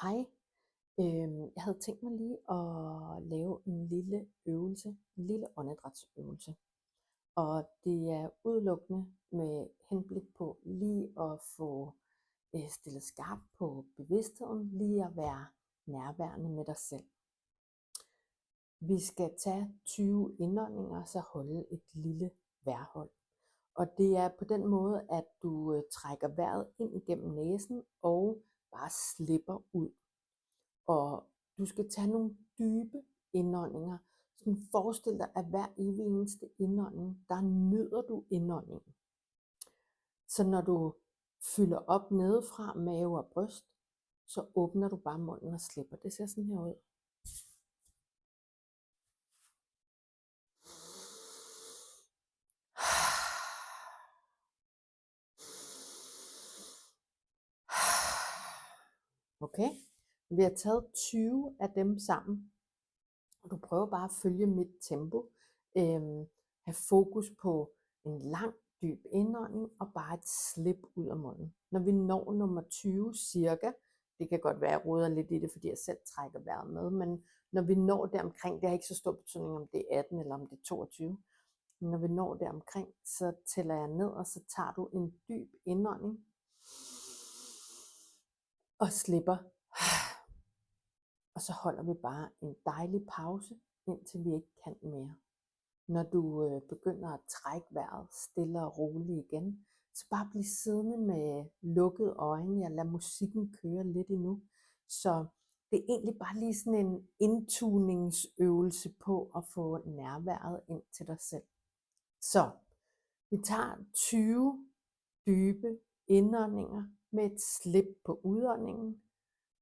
Hej, jeg havde tænkt mig lige at lave en lille øvelse, en lille åndedrætsøvelse. Og det er udelukkende med henblik på lige at få stillet skarpt på bevidstheden, lige at være nærværende med dig selv. Vi skal tage 20 indåndinger, så holde et lille vejrhold. Og det er på den måde, at du trækker vejret ind igennem næsen og bare slipper ud. Og du skal tage nogle dybe indåndinger. Sådan forestil dig, at hver evig eneste indånding, der nyder du indåndingen. Så når du fylder op nedefra mave og bryst, så åbner du bare munden og slipper. Det ser sådan her ud. Okay, vi har taget 20 af dem sammen. Og du prøver bare at følge mit tempo. Have fokus på en lang, dyb indånding og bare et slip ud af munden. Når vi når nummer 20 cirka, det kan godt være, at jeg roder lidt i det, fordi jeg selv trækker vejret med, men når vi når deromkring, det har ikke så stor betydning, om det er 18 eller om det er 22, men når vi når deromkring, så tæller jeg ned, og så tager du en dyb indånding og slipper. Og så holder vi bare en dejlig pause, indtil vi ikke kan mere. Når du begynder at trække vejret stille og roligt igen, så bare bliv siddende med lukkede øjne. Jeg lader musikken køre lidt endnu. Så det er egentlig bare lige sådan en indtuningsøvelse på at få nærværet ind til dig selv. Så vi tager 20 dybe indåndinger med et slip på udåndingen.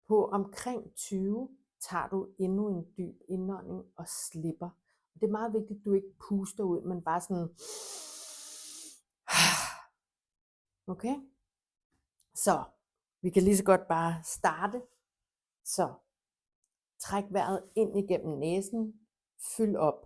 På omkring 20 tager du endnu en dyb indånding og slipper. Det er meget vigtigt, at du ikke puster ud, men bare sådan. Okay? Så vi kan lige så godt bare starte. Så træk vejret ind igennem næsen. Fyld op.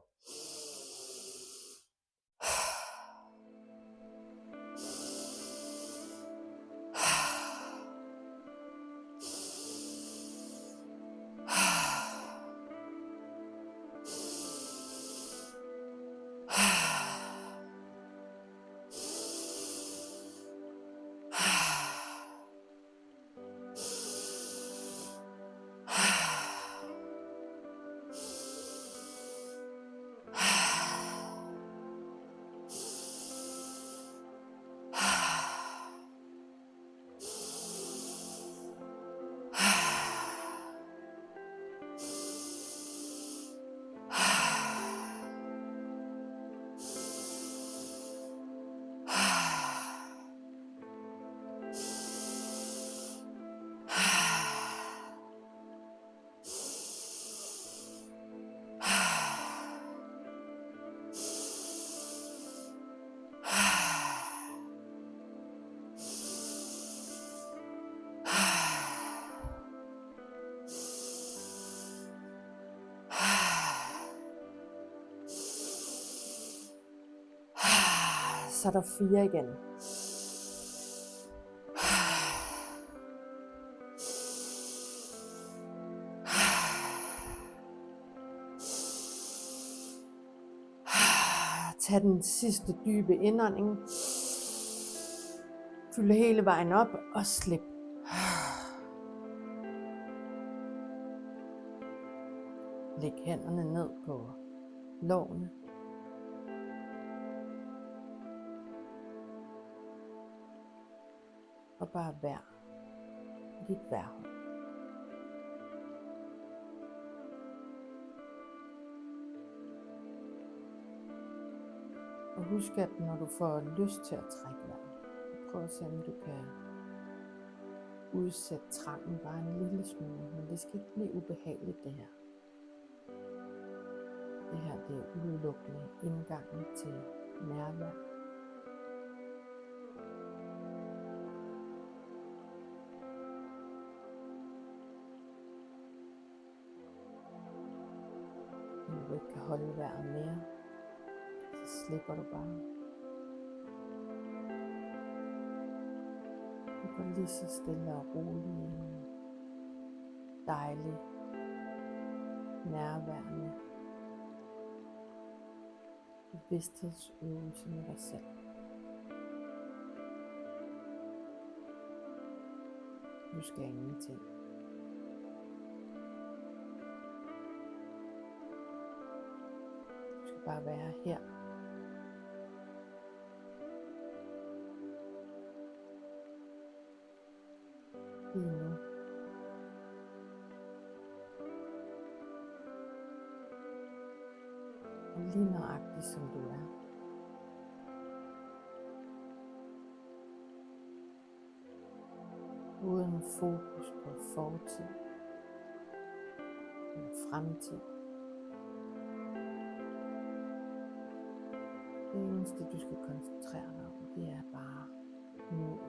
Så er der 4 igen. Tag den sidste dybe indånding. Fyld hele vejen op og slip. Læg hænderne ned på lårene. Og bare vær dit vejrhold. Og husk, at når du får lyst til at trække vejret, prøv at se, om du kan udsætte trangen bare en lille smule, men det skal ikke blive ubehageligt det her. Det her, det er udelukkende indgangen til nærvær. Når du ikke kan holde vejret mere, så slipper du bare. Du går lige så stille og roligt dejlig, nærværende bevidsthedsøvelse med dig selv. Du skal ingenting. Du skal bare være her. Lige nu. Og lige nøjagtigt som du er. Uden fokus på fortid eller fremtid. Det eneste du skal koncentrere dig om, det er bare nu.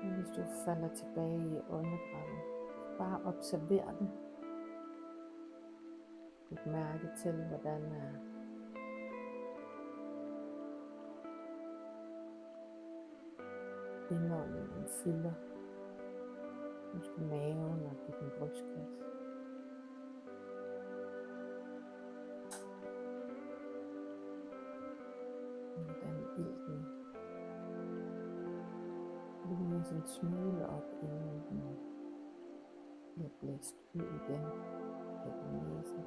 Og hvis du falder tilbage i åndedrættet, bare observer det. Læg mærke til, hvordan indåndingen fylder måske maven og din brystkasse. Hvordan ilten lunes en smule op, inden den bliver blæst ud igen gennem næsen.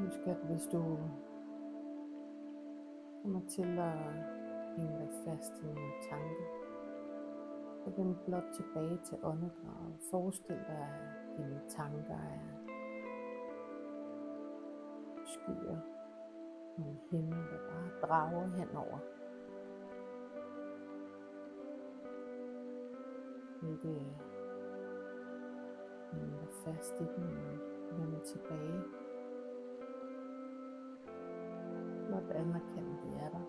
Husk, at hvis du kommer til at hænge dig fast i nogle tanker, så vend blot tilbage til åndedrættet. Forestil dig, at dine tanker er skyer og en himmel, der bare drager henover. Ikke hænge dig fast i den, men vende tilbage. Blot anerkende, de er der.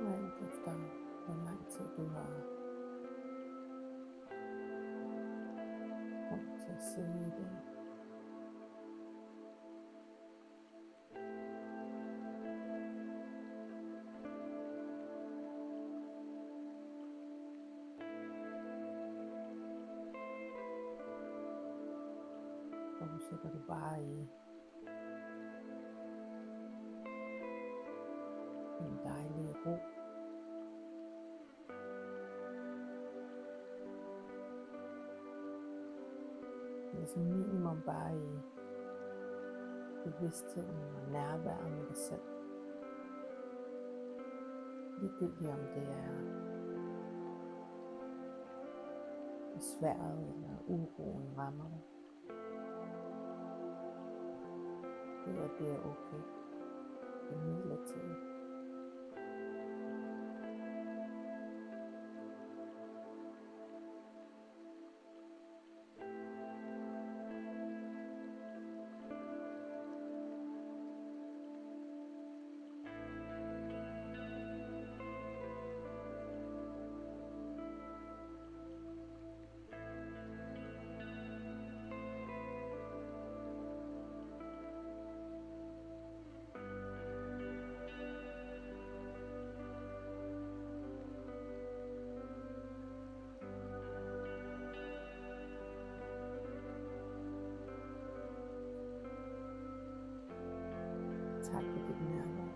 Og alt efter hvor lang tid du har rum til at sidde i det. Fortsætter du bare i en dejlig ro. Eller som minimum bare i bevidstheden og nærvær med dig selv. Ligegyldigt om det er sværet eller uroen rammer dig. Det er okay. Det er midlertidigt. kontakt med dit nærvær.